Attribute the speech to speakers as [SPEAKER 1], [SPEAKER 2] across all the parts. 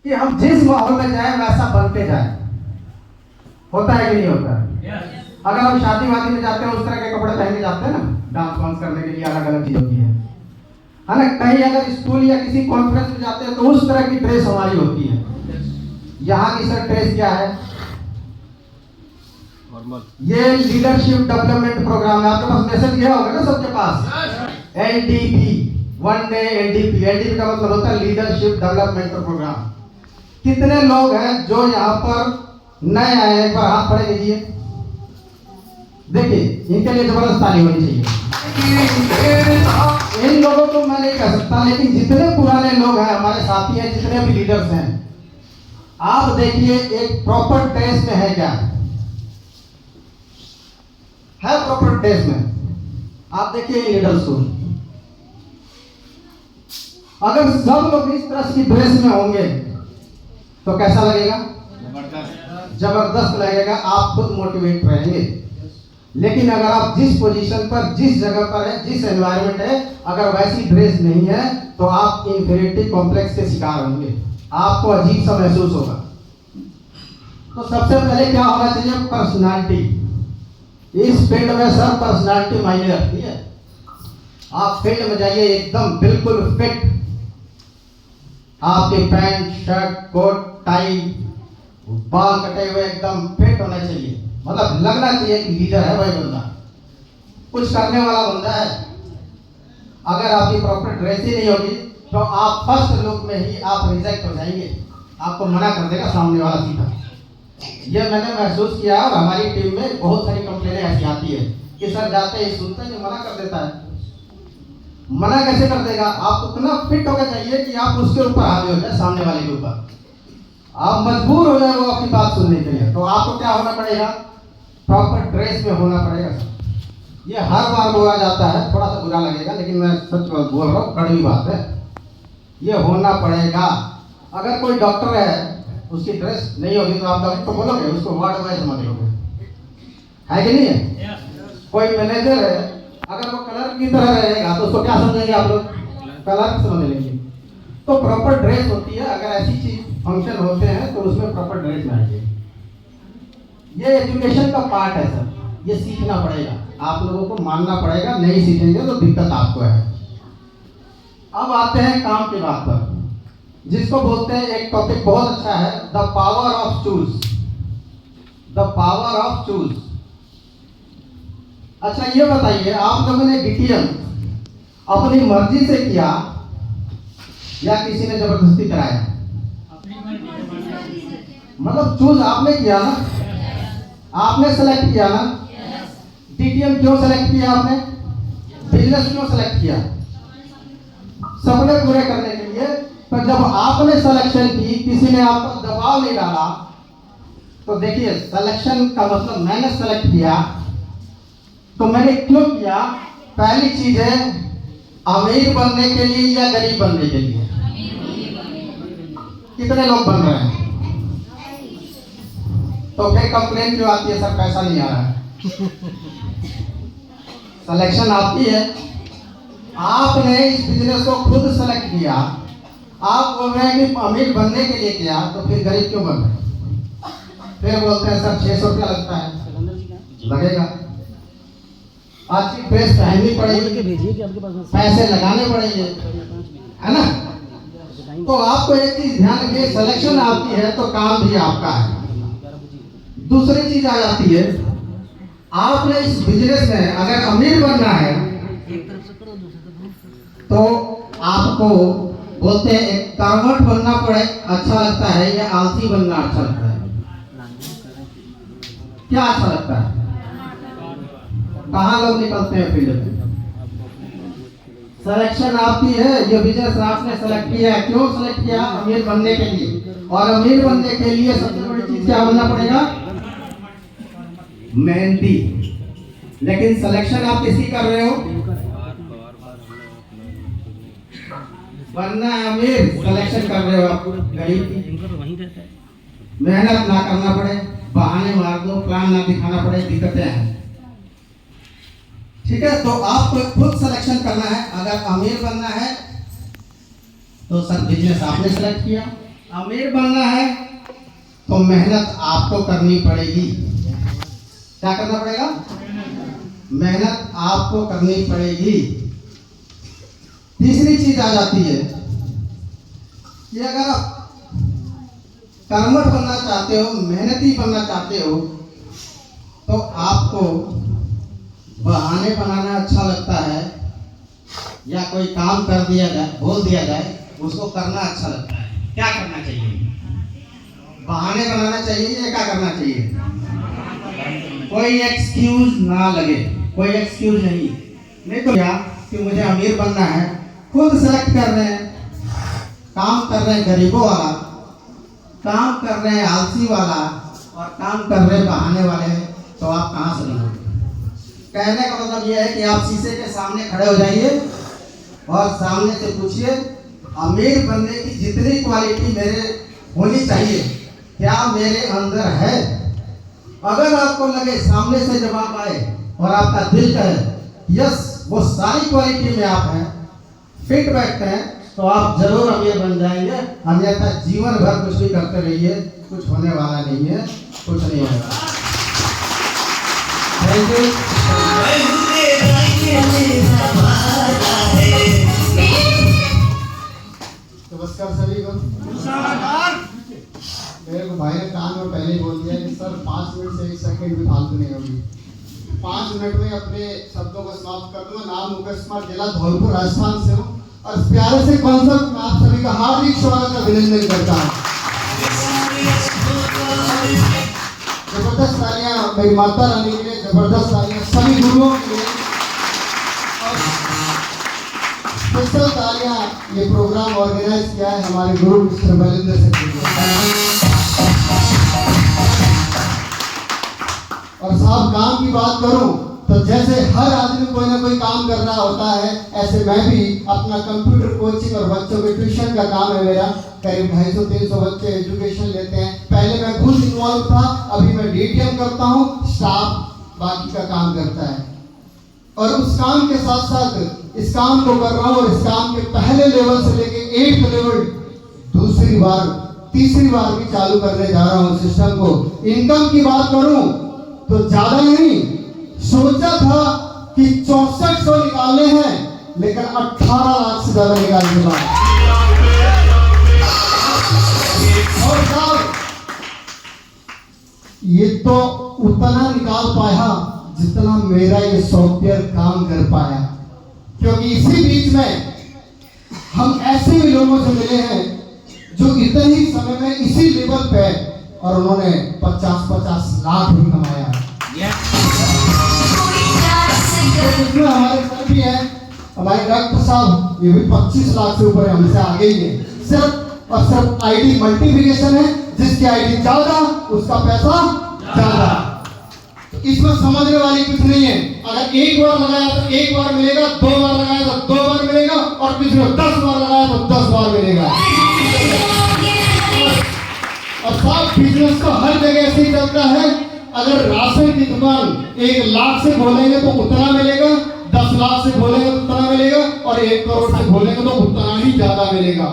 [SPEAKER 1] कि हम जिस माहौल में जाए वैसा बनते जाए। होता है कि नहीं होता है? अगर हम शादी वादी में जाते हैं उस तरह के कपड़े पहन के जाते हैं ना, डांस वांस करने के लिए अलग अलग चीज होती है ना। कहीं अगर स्कूल या किसी कॉन्फ्रेंस में जाते हैं तो उस तरह की ड्रेस हमारी होती है। यहाँ की सर ड्रेस क्या है? ये लीडरशिप डेवलपमेंट प्रोग्राम है। आपके पास मैसेज गया होगा ना सबके पास, LDP, one day LDP. LDP का मतलब होता है लीडरशिप डेवलपमेंट प्रोग्राम। कितने लोग हैं जो यहाँ पर नए आए हैं? एक बार हाथ खड़े कीजिए। देखिए, इनके लिए जबरदस्त ताली होनी चाहिए। इन लोगों को मैं नहीं कह सकता, लेकिन जितने पुराने लोग हैं, हमारे साथी हैं, जितने भी लीडर्स हैं, आप देखिए एक प्रॉपर ड्रेस में है क्या है? प्रॉपर ड्रेस में आप देखिए लीडर्स को। अगर सब लोग इस तरह की ड्रेस में होंगे तो कैसा लगेगा? जबरदस्त लगेगा। आप खुद मोटिवेट रहेंगे। लेकिन अगर आप जिस पोजीशन पर, जिस जगह पर है, जिस एनवायरनमेंट है, अगर वैसी ड्रेस नहीं है तो आप इंफीरियरिटी कॉम्प्लेक्स के शिकार होंगे। आपको अजीब सा महसूस होगा। तो सबसे पहले क्या होना चाहिए? पर्सनालिटी। इस फील्ड में सर पर्सनालिटी मायने रखती है। आप फील्ड में जाइए एकदम बिल्कुल फिट, आपके पैंट शर्ट कोट टाई, बाल कटे हुए एकदम फिट होने चाहिए। मतलब लगना चाहिए कि लीडर है भाई बंदा, कुछ करने वाला बंदा है। अगर आपकी प्रॉपर ड्रेस ही नहीं होगी तो आप फर्स्ट लुक में ही आप रिजेक्ट हो जाएंगे। आपको मना कर देगा सामने वाला सीधा। यह मैंने महसूस किया और हमारी टीम में बहुत सारी कंप्लेनें ऐसी आती है कि सर जाते ही सुनते हैं मना कर देता है। मना कैसे कर देगा? आपको इतना फिट होना चाहिए कि आप उसके ऊपर हावी हो जाए, सामने वाले के ऊपर आप मजबूर हो जाए वो आपकी बात सुनने के लिए। तो आपको क्या होना पड़ेगा? प्रॉपर ड्रेस में होना पड़ेगा। ये हर बार बोला जाता है, थोड़ा सा बुरा लगेगा, लेकिन मैं सच बोल रहा हूँ, कड़वी बात है। ये होना पड़ेगा। अगर कोई डॉक्टर है, उसकी ड्रेस नहीं होगी तो आप डॉक्टर को बोलोगे, उसको वार्ड वाइज समझ लोगे, है कि नहीं है? कोई मैनेजर है, अगर वो कलर की तरह रहेगा तो उसको क्या समझेंगे आप लोग? कलर समझ लेंगे। तो प्रॉपर ड्रेस होती है। अगर ऐसी चीज फंक्शन होते हैं तो उसमें प्रॉपर ड्रेस में आइए। ये एजुकेशन का पार्ट है सर, ये सीखना पड़ेगा, आप लोगों को मानना पड़ेगा। नहीं सीखेंगे तो दिक्कत आपको है। अब आते हैं काम की बात पर, जिसको बोलते हैं, एक टॉपिक बहुत अच्छा है, the power of choose. The power of choose. अच्छा ये बताइए, आप लोगों ने डीटीएम अपनी मर्जी से किया या किसी ने जबरदस्ती कराया? मतलब चूज आपने किया ना, आपने सेलेक्ट किया ना। डीटीएम क्यों सेलेक्ट किया आपने? बिजनेस क्यों सेलेक्ट किया? सपने पूरे करने के लिए। तो जब आपने सिलेक्शन की, किसी ने आप पर दबाव नहीं डाला, तो देखिए सिलेक्शन का मतलब मैंने सेलेक्ट किया। तो मैंने क्यों किया? पहली चीज है, अमीर बनने के लिए या गरीब बनने के लिए? कितने लोग बन रहे हैं? तो फिर कंप्लेन क्यों आती है? सर पैसा नहीं आ रहा है। सिलेक्शन आपकी है, आपने इस बिजनेस को खुद सेलेक्ट किया। आप बोल रहे हैं कि अमीर बनने के लिए किया, तो फिर गरीब क्यों बन रहे? फिर बोलते हैं सर 600 रुपया लगता है। लगेगा, अच्छी ड्रेस पहननी पड़ेगी, पैसे लगाने पड़ेंगे, है ना? तो आपको एक चीज ध्यान रखिए, सिलेक्शन आपकी है तो काम भी आपका है। दूसरी चीज आ जाती है, आपने इस बिजनेस में अगर अमीर बनना है तो आपको बोलते हैं एक कर्मठ बनना पड़े अच्छा लगता है या आलसी बनना अच्छा लगता है? क्या अच्छा लगता है? कहाँ लोग निकलते हैं फील्ड में? सिलेक्शन आपकी है, ये बिजनेस आपने सेलेक्ट किया है। क्यों सेलेक्ट किया? अमीर बनने के लिए। और अमीर बनने के लिए सबसे बड़ी चीज क्या बनना पड़ेगा? मेहनती। लेकिन सिलेक्शन आप किसकी कर रहे हो? बनना है अमीर, सिलेक्शन कर रहे हो आप गरीब की। मेहनत ना करना पड़े, बहाने मार दो, प्लान ना दिखाना पड़े, दिक्कतें हैं। ठीक है, तो आपको खुद सिलेक्शन करना है। अगर अमीर बनना है तो सर बिजनेस आपने सेलेक्ट किया, अमीर बनना है तो मेहनत आपको करनी पड़ेगी। क्या करना पड़ेगा? मेहनत आपको करनी पड़ेगी। तीसरी चीज आ जाती है कि अगर आप कर्मठ बनना चाहते हो, मेहनती बनना चाहते हो, तो आपको बहाने बनाना अच्छा लगता है या कोई काम कर दिया जाए, बोल दिया जाए, उसको करना अच्छा लगता है। क्या करना चाहिए? बहाने बनाना चाहिए या क्या करना चाहिए? कोई एक्सक्यूज ना लगे, कोई एक्सक्यूज नहीं तो क्या कि मुझे अमीर बनना है, खुद सेलेक्ट कर रहे हैं, काम कर रहे हैं गरीबों वाला, काम कर रहे हैं आलसी वाला और काम कर रहे हैं बहाने वाले, तो आप कहाँ से बनोगे? कहने का मतलब यह है कि आप शीशे के सामने खड़े हो जाइए और सामने से पूछिए, अमीर बनने की जितनी क्वालिटी मेरे होनी चाहिए क्या मेरे अंदर है? अगर आपको लगे, सामने से जवाब आए और आपका दिल कहे यस वो सारी क्वालिटी में आप हैं, फिट बैठते हैं, तो आप जरूर अमीर बन जाएंगे। अन्यथा जीवन भर कुछ भी करते रहिए, कुछ होने वाला नहीं है, कुछ नहीं होगा। Thank you.
[SPEAKER 2] नमस्कार सभी को। मेरे को भाई ने कान में पहले ही बोल दिया कि सर 5 मिनट से 1 सेकंड भी फालतू नहीं होगी। 5 मिनट में अपने शब्दों को समाप्त कर दूंगा। नाम मुकेश कुमार, जिला धौलपुर, राजस्थान से हूँ और प्यारे से कॉन्सर्ट में आप सभी का हार्दिक स्वागत और अभिनंदन करता हूँ। जबरदस्त तालियां मेरी माता रानी के लिए, जबरदस्त तालियां सभी गुरुओं के लिए और स्पेशल तालियां ये प्रोग्राम ऑर्गेनाइज किया है हमारे गुरु मिस्टर बलिंदर सिंह जी। और साहब काम की बात करूं तो जैसे हर आदमी कोई ना कोई काम कर रहा होता है, ऐसे मैं भी अपना कंप्यूटर कोचिंग और बच्चों के ट्यूशन का काम है मेरा। करीब 250-300 बच्चे एजुकेशन लेते हैं। पहले मैं खुद इन्वॉल्व था, अभी मैं डीटीएम करता हूँ, स्टाफ बाकी का काम करता है। और उस काम के साथ साथ इस काम को कर रहा हूँ और इस काम के पहले लेवल से लेके 8th लेवल दूसरी बार तीसरी बार भी चालू करने जा रहा हूँ सिस्टम को। इनकम की बात करूं तो ज्यादा नहीं, सोचा था कि 6400 निकालने हैं, लेकिन 18 लाख से ज्यादा निकालने के बाद और साहब ये तो उतना निकाल पाया जितना मेरा ये सॉफ्टवेयर काम कर पाया। क्योंकि इसी बीच में हम ऐसे भी लोगों से मिले हैं जो इतने ही समय में इसी लेवल पे और उन्होंने 50-50 लाख भी कमाया। इसमें हमारे सर भी हैं, हमारे डॉक्टर साहब, ये भी 25 लाख से ऊपर हमसे आगे ही है। सिर्फ और सिर्फ आईडी मल्टीप्लिकेशन है, जिसकी आईडी ज्यादा उसका पैसा ज्यादा। तो इसमें समझने वाली कुछ नहीं है। अगर एक बार लगाया तो एक बार मिलेगा, 2 बार लगाया तो 2 बार मिलेगा और किसी को 10 बार लगाया तो 10 बार मिलेगा। और साफ बिजनेस तो हर जगह ऐसे ही चलता है। अगर राशन की दुकान 1 लाख से खोलेंगे तो उतना मिलेगा, 10 लाख से खोलेंगे तो उतना मिलेगा और 1 करोड़ से खोलेंगे तो उतना ही ज्यादा मिलेगा।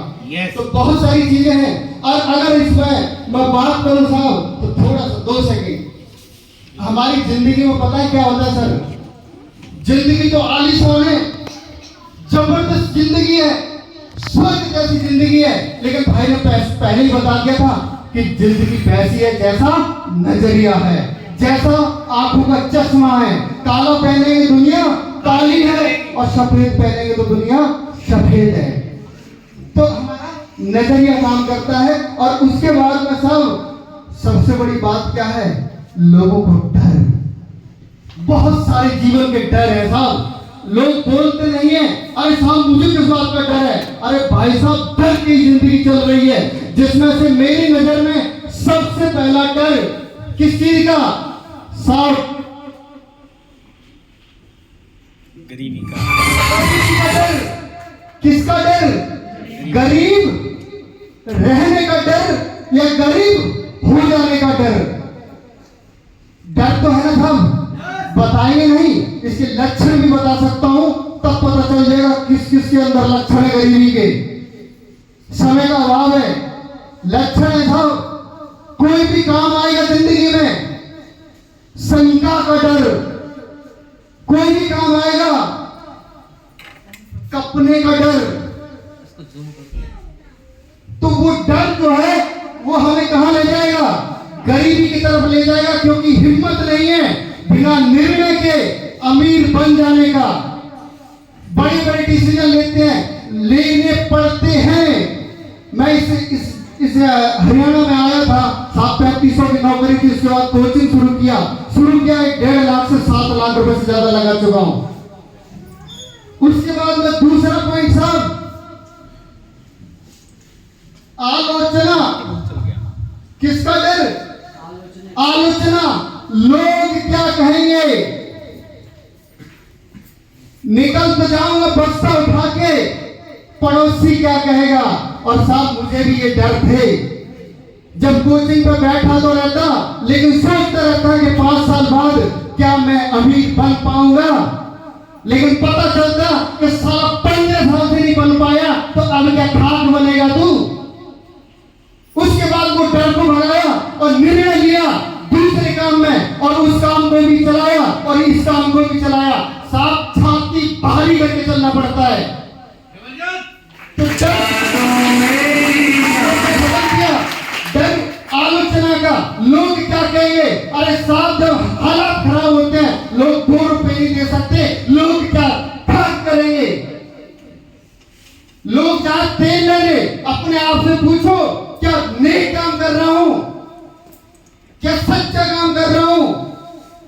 [SPEAKER 2] तो बहुत सारी चीजें हैं। और अगर इसमें मैं बात करूं साहब तो थोड़ा सा 2 सेकंड, हमारी जिंदगी में पता है क्या होता है सर? जिंदगी तो आलीशान है, जबरदस्त जिंदगी है, स्वर्ग जैसी जिंदगी है। लेकिन भाई ने पहले ही बता दिया था कि जिंदगी वैसी है जैसा नजरिया है, जैसा आंखों का चश्मा है। काला पहनेंगे दुनिया काली है और सफेद पहनेंगे तो दुनिया सफेद है। तो हमारा नजरिया काम करता है। और उसके बाद में सबसे बड़ी बात क्या है? लोगों को डर, बहुत सारे जीवन के डर है साहब। लोग बोलते नहीं है, अरे साहब मुझे किस बात का डर है? अरे भाई साहब डर की जिंदगी चल रही है, जिसमें से मेरी नजर में सबसे पहला डर किस चीज का? साहब
[SPEAKER 3] गरीबी का।
[SPEAKER 2] डर। किसका डर? गरीब रहने का डर या गरीब हो जाने का डर? डर तो है ना साहब, बताएंगे नहीं, इसके लक्षण भी बता सकता हूं, तब पता चल जाएगा किस किस के अंदर लक्षण है गरीबी के। समय का अभाव है, लक्षण है साहब। कोई भी काम आएगा जिंदगी में, शंका का डर। कोई भी काम आएगा, कपने का डर। तो वो डर जो है वो हमें कहां ले जाएगा? गरीबी की तरफ ले जाएगा, क्योंकि हिम्मत नहीं है बिना निर्णय के अमीर बन जाने का। बड़े बड़े डिसीजन लेने पड़ते हैं। मैं इस हरियाणा में आया था, 7-35 की नौकरी थी। उसके बाद कोचिंग शुरू किया 1.5 लाख से 7 लाख रुपए से ज्यादा लगा चुका हूं। उसके बाद में दूसरा पॉइंट साहब, आलोचना। किसका डर? आलोचना। लोग क्या कहेंगे? निकल तो जाऊंगा बस्ता उठा के, पड़ोसी क्या कहेगा? और साहब मुझे भी ये डर थे। जब कोचिंग पर बैठा तो रहता, लेकिन सोचता रहता कि 5 साल बाद क्या मैं अमीर बन पाऊंगा। लेकिन पता चलता कि साला 15 साल से नहीं बन पाया, तो अब क्या खाक बनेगा तू? उसके बाद वो डर को भगाया और निर्णय लिया दूसरे काम में, और उस काम को भी चलाया और इस काम को भी चलाया। साफ छाती भारी करके चलना पड़ता है। तो डर आलोचना का, लोग क्या कहेंगे? अरे साहब जब हालात खराब होते हैं, लोग 2 रुपए नहीं दे सकते, लोग क्या ठाक करेंगे? लोग जहां तेल ले रहे, अपने आप से पूछो क्या नेक काम कर रहा हूं, क्या सच्चा काम कर रहा हूं?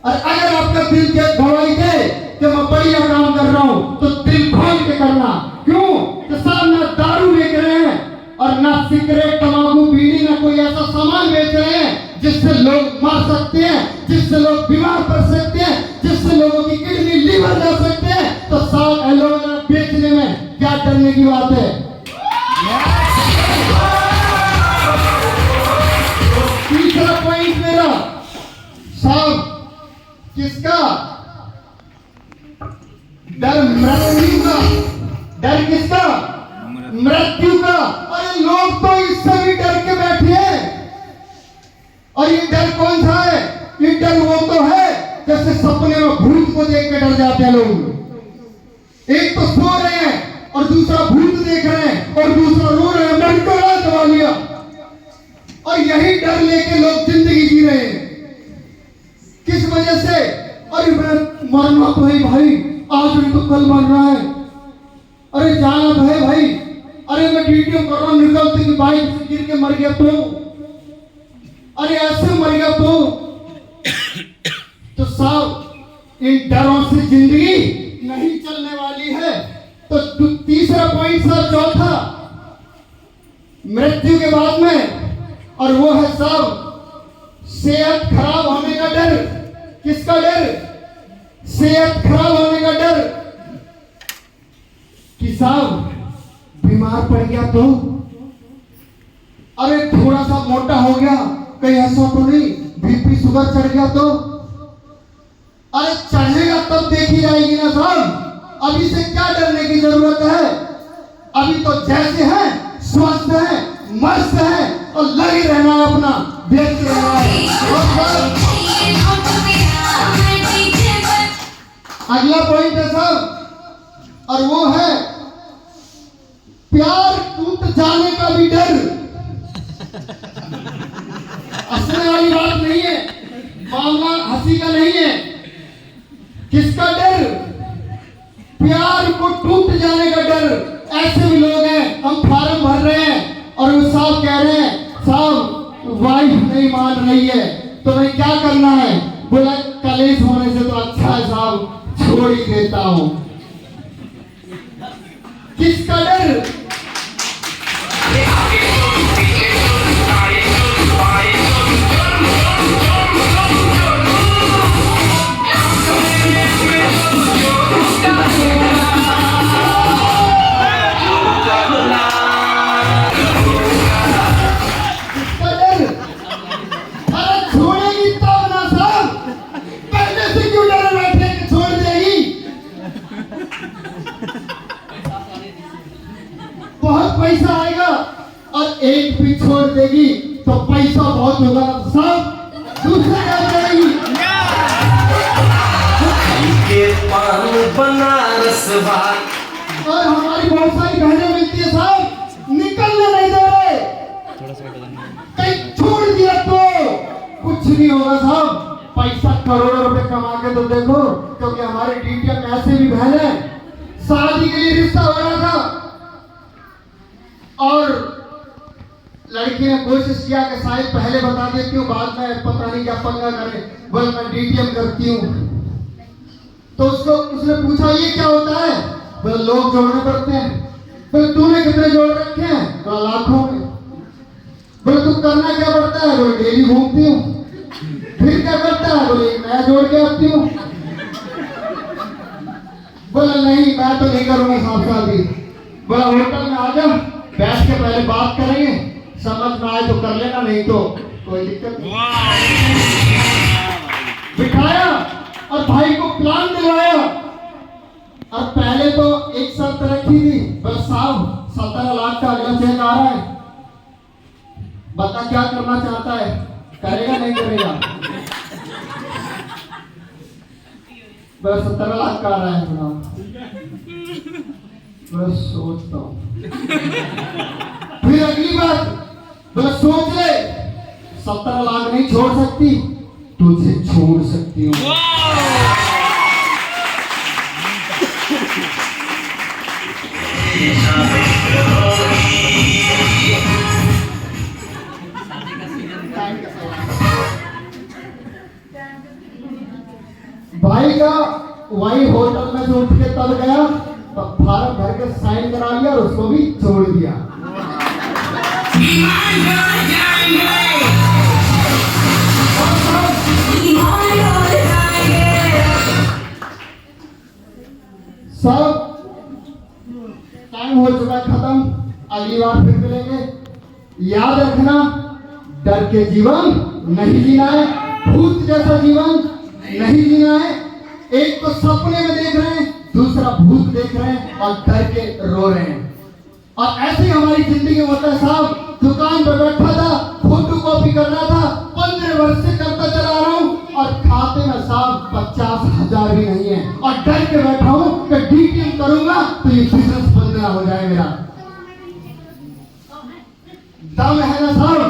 [SPEAKER 2] और अगर आपका दिल के गवाही दे कि मैं बढ़िया काम कर रहा हूं, तो दिल खोल के करना। क्यों? कि साहब ना दारू बेच रहे हैं और ना सिगरेट, तंबाकू, बीड़ी, ना कोई ऐसा सामान बेच रहे हैं जिससे लोग मर सकते हैं, जिससे लोग बीमार पड़ सकते हैं, जिससे लोगों की किडनी, लीवर जा सकते हैं। तो साहब एलोवेरा बेचने में क्या डरने की बात है? तीसरा पॉइंट मेरा साहब, किसका डर? मृत्यु का डर। किसका? मृत्यु का। अरे लोग तो इससे भी डर के बैठे हैं। और ये डर कौन सा है? ये डर वो तो है जैसे सपने में भूत को देख के डर जाते हैं लोग। एक तो सो रहे हैं और दूसरा भूत देख रहे हैं और दूसरा रो रहे हैं, डर को दबा लिया। और यही डर लेके लोग जिंदगी जी रहे हैं। किस वजह से? अरे मैं मरना तो है भाई, आज नहीं तो कल मरना है। अरे जाना तो है भाई। अरे मैं ड्यूटी कर रहा हूं, निकलते कि बाइक से गिर के मर गया तो, अरे ऐसे मर गया तो साहब इन डरों से जिंदगी नहीं चलने वाली है। तो तीसरा पॉइंट सर, चौथा मृत्यु के बाद में, और वो है साहब सेहत खराब होने का डर। किसका डर? सेहत खराब होने का डर। कि साहब बीमार पड़ गया तो, अरे थोड़ा सा मोटा हो गया, कहीं ऐसा तो नहीं बीपी शुगर चढ़ गया तो? अरे चढ़ेगा तब देखी जाएगी ना साहब। अभी से क्या डरने की जरूरत है? अभी तो जैसे हैं स्वस्थ है, मस्त है, और लगे रहना है अपना, देखते रहना है। अगला पॉइंट है साहब, और वो है प्यार टूट जाने का भी डर। हंसने वाली बात नहीं है, मामला हंसी का नहीं है। किसका डर? प्यार को टूट जाने का डर। ऐसे भी लोग हैं, हम फॉर्म भर रहे हैं और वो साहब कह रहे हैं साहब वाइफ नहीं मान रही है, तो मैं क्या करना है? बोला कलेश होने से तो अच्छा है साहब, छोड़ ही देता हूं। किसका डर? देगी तो पैसा बहुत होगा ना साहब, दूसरा क्या करेगी?
[SPEAKER 4] के पान बनारस बात
[SPEAKER 2] और हमारी बहुत सारी बहनें मिलती है साहब, निकलने नहीं दे रहे, कहीं छोड़ दिया तो कुछ नहीं होगा साहब। पैसा करोड़ों रुपए कमा के तो देखो, क्योंकि हमारे डीटीएम में ऐसे भी बहन है, शादी के लिए रिश्ता हो रहा था और लड़की ने कोशिश किया कि शायद पहले बता देती हूँ, बाद में पता नहीं क्या पंगा करे, बोल मैं डीटीएम करती हूँ। तो उसने पूछा ये क्या होता है? बोले लोग जोड़ने पड़ते हैं। बोले तूने कितने जोड़ रखे हैं? बोला लाखों में। बोले तू करना क्या पड़ता है? बोले डेली घूमती हूँ। फिर क्या करता है? बोले मैं जोड़ के आती हूँ। बोला नहीं मैं तो नहीं करूंगा साहब शादी। बोला होटल में आ जा, बैठ के पहले बात करेंगे, समझ में आए तो कर लेना, नहीं तो कोई दिक्कत नहीं। बिठाया और भाई को प्लान दिलवाया और पहले तो एक शर्त रखी थी, बस साहब 17 लाख का अगला चेक आ रहा है, बता क्या करना चाहता है, करेगा नहीं करेगा? बस 17 लाख का आ रहा है बताओ। बस सोचता हूँ। फिर अगली बात, बस सोच ले, 17 लाख नहीं छोड़ सकती, तुझे छोड़ सकती हूँ। भाई का वही होटल में से उठ के तब गया, फार्म भर के साइन करा लिया और उसको भी छोड़ दिया। सब टाइम हो चुका खत्म, अगली बार फिर मिलेंगे। याद रखना, डर के जीवन नहीं जीना है, भूत जैसा जीवन नहीं जीना है। एक तो सपने में देख रहे हैं, दूसरा भूत देख रहे हैं और डर के रो रहे हैं। और ऐसे ही हमारी जिंदगी में होता है साहब। दुकान पर बैठा था, फोटो कॉपी कर रहा था, 15 वर्ष से करता चला रहा हूँ और खाते में साहब 50,000 भी नहीं है और डर के बैठा हूँ कि डीटीएम करूंगा तो ये बिजनेस बंद ना हो जाए मेरा। दम है ना साहब,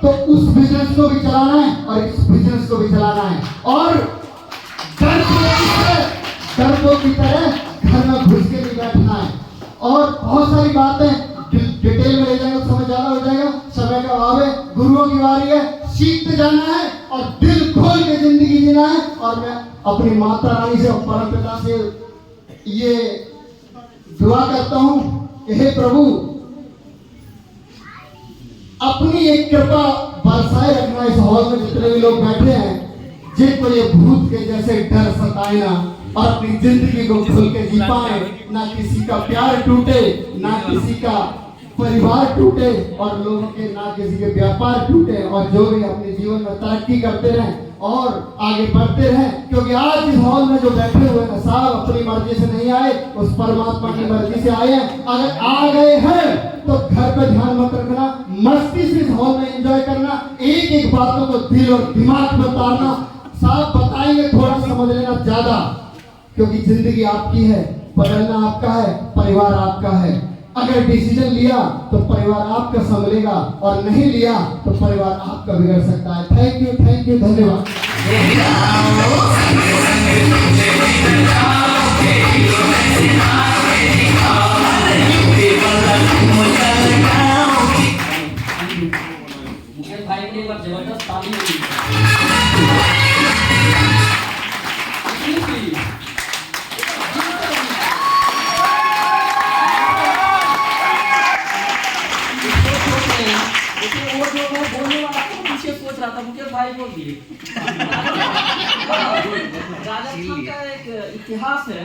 [SPEAKER 2] तो उस बिजनेस को भी चलाना है और इस बिजनेस को भी चलाना है। और डरपोक की तरह घर में घुस के नहीं बैठना है। और बहुत सारी बातें डिटेल में ले जाएंगे तो समय ज्यादा हो जाएगा, समय का अभाव है, गुरुओं की बारी है, सीखते जाना है और दिल खोल के जिंदगी जीना है। और मैं अपनी माता रानी से और परम पिता से ये दुआ करता हूँ, हे प्रभु अपनी एक कृपा बरसाए रखना इस हॉल में जितने भी लोग बैठे हैं, जिनको ये भूत के जैसे डर सताए ना और अपनी जिंदगी को खुल के जी पाए, ना किसी का प्यार टूटे, ना किसी का परिवार टूटे और लोगों के ना किसी के व्यापार टूटे और जो भी अपने जीवन में तरक्की करते रहें और आगे बढ़ते रहें। क्योंकि आज इस हॉल में जो बैठे हुए हैं साहब अपनी मर्जी से नहीं आए, उस परमात्मा की मर्जी से आए हैं। अगर आ गए हैं तो घर पे ध्यान मत रखना, मस्ती से इस हॉल में एंजॉय करना, एक एक बातों को दिल और दिमाग में उतारना। साहब बताएंगे थोड़ा समझ लेना ज्यादा, क्योंकि जिंदगी आपकी है, बदलना आपका है, परिवार आपका है। अगर डिसीजन लिया तो परिवार आपका संभलेगा और नहीं लिया तो परिवार आपका बिगड़ सकता है। थैंक यू, धन्यवाद।
[SPEAKER 5] भाई के लिए जबरदस्त ताली होगी। वो जो मैं बोलने वाला था पीछे सोच रहा था, मुझे भाई बोल दिए। राजस्थान का एक इतिहास है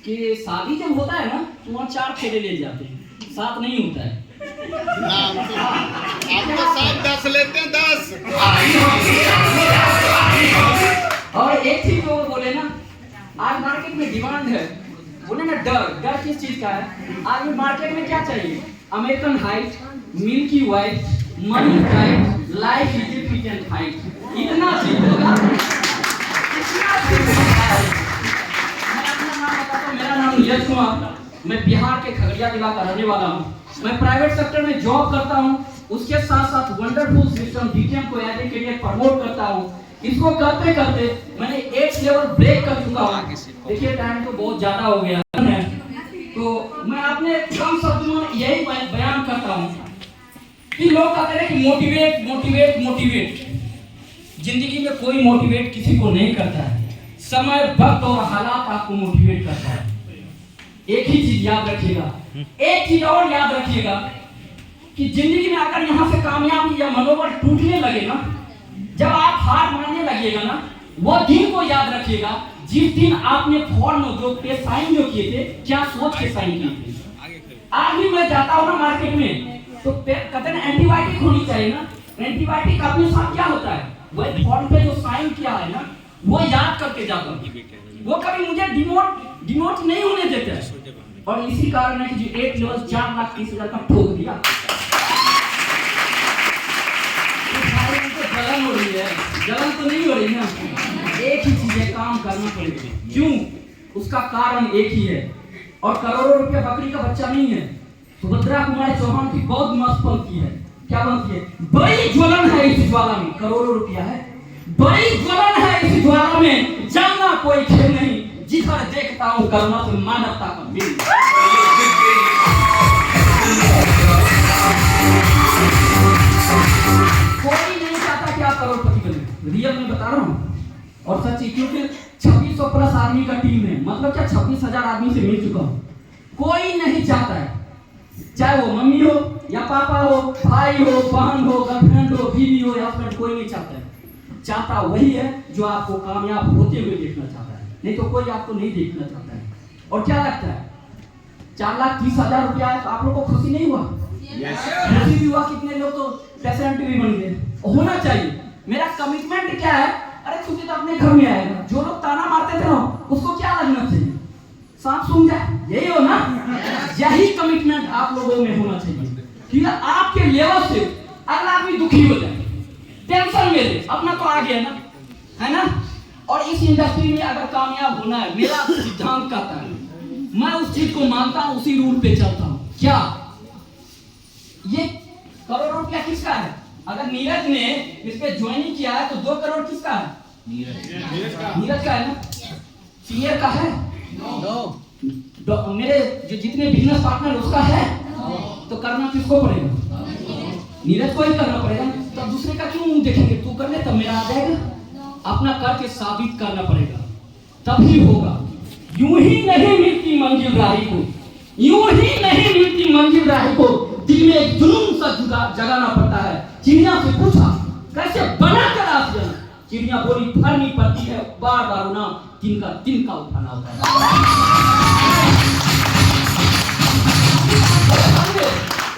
[SPEAKER 5] कि शादी जब होता है ना तो वहाँ 4 फेरे ले जाते हैं, 7 नहीं होता है।
[SPEAKER 2] आपके साथ 10 लेते हैं, 10।
[SPEAKER 5] और एक चीज वो बोले ना, आज मार्केट में डिमांड है, बोले ना डर किस चीज का है? आज मार्केट में क्या चाहिए? American height, milky white, money tight, life is a fit and fight. इतना चीज होगा, इतना चीज होगा। मैं अपना नाम बताता हूँ, मेरा नाम नीरज कुमार, मैं बिहार के खगड़िया जिला का रहने वाला हूँ। मैं प्राइवेट सेक्टर में जॉब करता हूँ, उसके साथ साथ वंडरफुल सिस्टम डीटीएम को एज ए करियर प्रमोट करता हूँ। इसको करते करते मैंने 8 लेवल ब्रेक कर चुका हूँ। देखिए टाइम तो बहुत ज्यादा हो गया है, तो मैं अपने कम शब्दों में यही बयान करता हूँ कि लोग कहते हैं कि मोटिवेट मोटिवेट मोटिवेट। जिंदगी में कोई मोटिवेट किसी को नहीं करता है, समय वक्त और हालात आपको मोटिवेट करता है। एक ही चीज याद रखिएगा, एक चीज और याद रखिएगा कि जिंदगी में अगर यहाँ से कामयाबी या मनोबल टूटने लगे ना, जब आप हार मानने लगेगा ना, वो दिन को याद रखिएगा जिस दिन आपने फॉर्म जो पे साइन जो किए थे, क्या सोच के साइन किए थे। आज भी मैं जाता हूँ ना मार्केट में, तो कहते हैं एंटीबायोटिक होनी चाहिए ना, एंटीबायोटिक अपने साथ क्या होता है, वही फॉर्म पे जो साइन किया है ना, वो याद करके जाता हूँ। वो कभी मुझे डिमोट नहीं होने देते हैं। और इसी कारण है कि जो 8 लेवल 4,30,000 का ठोक दिया। जलन हो रही है, जलन तो नहीं हो रही ना। एक ही चीज है, काम करना पड़ेगा। क्यों? उसका कारण एक ही है, और करोड़ों रुपया बकरी का बच्चा नहीं है। सुभद्रा कुमारी चौहान की बहुत मस्त पंक्ति है, क्या बनती है, बड़ी ज्वलन है इस ज्वाला में, करोड़ों रुपया है, बड़ी ज्वलन है इस ज्वाला में, जलना कोई खेल नहीं, जिधर देखता हूँ करुणा से मानवता का बिल। कोई नहीं चाहता कि आप करोड़पति बने, रियल में बता रहा हूँ और सच्ची, क्योंकि 2600 प्लस आदमी का टीम है, मतलब क्या 26,000 आदमी से मिल चुका हूँ। कोई नहीं चाहता है, चाहे वो मम्मी हो या पापा हो, भाई हो, बहन हो, गर्लफ्रेंड हो, बीवी हो या हस्बैंड, कोई नहीं चाहता है। चाहता वही है जो आपको कामयाब होते हुए देखना चाहता है, नहीं तो कोई आपको नहीं देखना चाहता है। और क्या लगता है 4,30,000 रुपया है तो आप लोग को खुशी नहीं हुआ? खुशी भी हुआ, कितने लोग तो प्रेसिडेंट भी बन गए। होना चाहिए। मेरा कमिटमेंट क्या है, अरे खुशी तो अपने घर में आएगा। जो लोग ताना मारते थे ना, उसको क्या लगना चाहिए, सांप सूंघ जाए, यही हो ना? यही कमिटमेंट आप लोगों में होना चाहिए कि आपके लेवल से अगला आदमी दुखी हो जाए, टेंशन में ले, अपना तो आ गया ना, है ना? और इस इंडस्ट्री में अगर कामयाब होना है, मेरा सिद्धांत कहता है, मैं उस चीज को मानता हूँ, उसी रूल पे चलता हूँ। क्या ये करोड़ों रुपया किसका है? अगर नीरज ने इस पे ज्वाइनिंग किया है तो 2 करोड़ किसका है? नीरज का है ना? सीनियर का है? मेरे जो जितने बिजनेस पार्टनर उसका है, तो करना किसको पड़ेगा? नीरज को ही करना पड़ेगा। तो दूसरे का क्यों देखेंगे? तू कर ले तब मेरा आ जाएगा। अपना करके साबित करना पड़ेगा, तभी होगा। यूं ही नहीं मिलती मंजिल राही को, यूं ही नहीं मिलती मंजिल राही को, दिल में एक जुनून सा जगाना पड़ता है। चिड़िया से पूछा कैसे बना कर आसमान, चिड़िया बोली फरनी पड़ती है, बार बार ना तिनका उठाना होता है।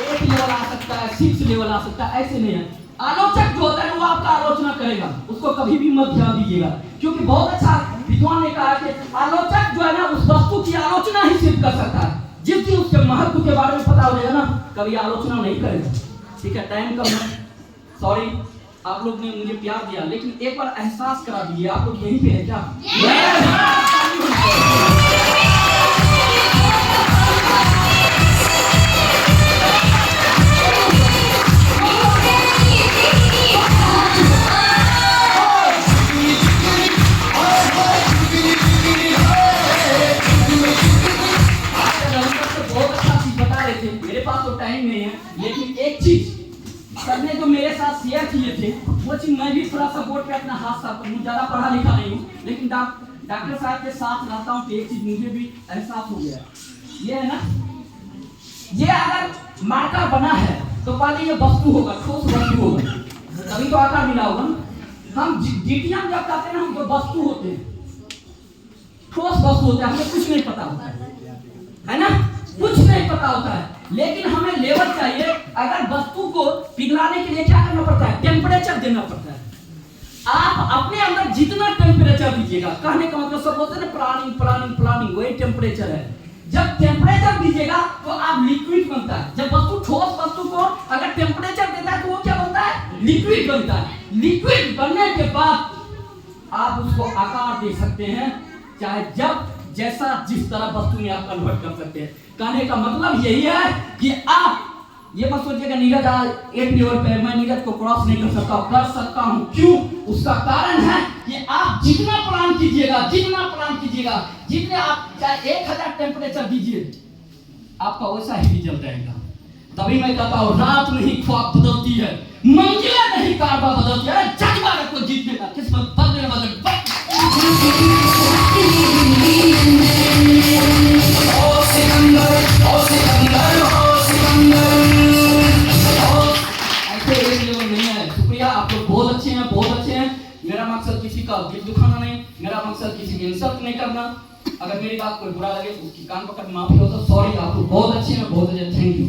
[SPEAKER 5] एक लेवल आ सकता है, 6 लेवल आ सकता है, ऐसे नहीं है। आलोचक जो होता है वो आपका आलोचना करेगा, उसको कभी भी मत ध्यान दीजिएगा, क्योंकि बहुत अच्छा विद्वान ने कहा कि आलोचक जो है ना, उस वस्तु की आलोचना ही सिर्फ कर सकता है। जिस दिन उसके महत्व के बारे में पता हो जाएगा ना, कभी आलोचना नहीं करेगा। ठीक है, टाइम कम है, सॉरी। आप लोग ने मुझे प्यार दिया, लेकिन एक बार एहसास करा दीजिए, आप लोग यहीं पे है क्या? मेरे पास तो टाइम नहीं है, लेकिन एक चीज सर ने जो मेरे साथ शेयर किए थे, वो चीज मैं भी थोड़ा सा बोर्ड पे अपना हाथ साफ करूँ। ज्यादा पढ़ा लिखा नहीं हूँ, लेकिन डॉक्टर साहब के साथ रहता हूँ, तो एक चीज मुझे भी एहसास हो गया। ये है ना, ये अगर मार्कर बना है तो पहले ये वस्तु होगा, ठोस वस्तु होगा, तभी तो आकार मिला होगा ना। हम जीटीएम जब कहते हैं ना, हम तो वस्तु होते हैं, ठोस वस्तु होते हैं, हमें कुछ नहीं पता होता है ना, कुछ नहीं पता होता है। लेकिन हमें लेवल चाहिए। अगर वस्तु को पिघलाने के लिए क्या करना पड़ता है? टेम्परेचर देना पड़ता है। आप अपने अंदर जितना टेम्परेचर दीजिएगा, कहने का मतलब सब बोलते हैं प्लानिंग प्लानिंग प्लानिंग, वही टेम्परेचर है। जब टेम्परेचर दीजिएगा तो आप लिक्विड बनता है। जब वस्तु ठोस वस्तु को अगर टेम्परेचर देता है तो वो क्या लिक्विड बनता है। लिक्विड बनने के बाद आप उसको आकार दे सकते हैं, चाहे जब जैसा जिस तरह वस्तु में आप कन्वर्ट कर सकते हैं। कहने का मतलब यही है कि आप ये मत सोचिएगा नीरज आज 8 लेवल पे, मैं नीरज को क्रॉस नहीं कर सकता हूं। क्यों? उसका कारण है कि आप जितना प्लान कीजिएगा, जितने आप चाहे 1000 टेम्परेचर दीजिए, आपका वैसा ही रिजल्ट आएगा। तभी मैं कहता हूं रात नहीं ख्वाब बदलती है, मंजिलें नहीं कारवा बदलती है। जज्बा रखो जीतने का, किस्मत बदलने बदल आप लोग बहुत अच्छे हैं। मेरा मकसद किसी का दिल दुखाना नहीं, मेरा मकसद किसी की इंसल्ट नहीं करना। अगर मेरी बात कोई बुरा लगे तो उसकी कान पकड़ माफी हो तो सॉरी। आप लोग बहुत अच्छे हैं, थैंक यू।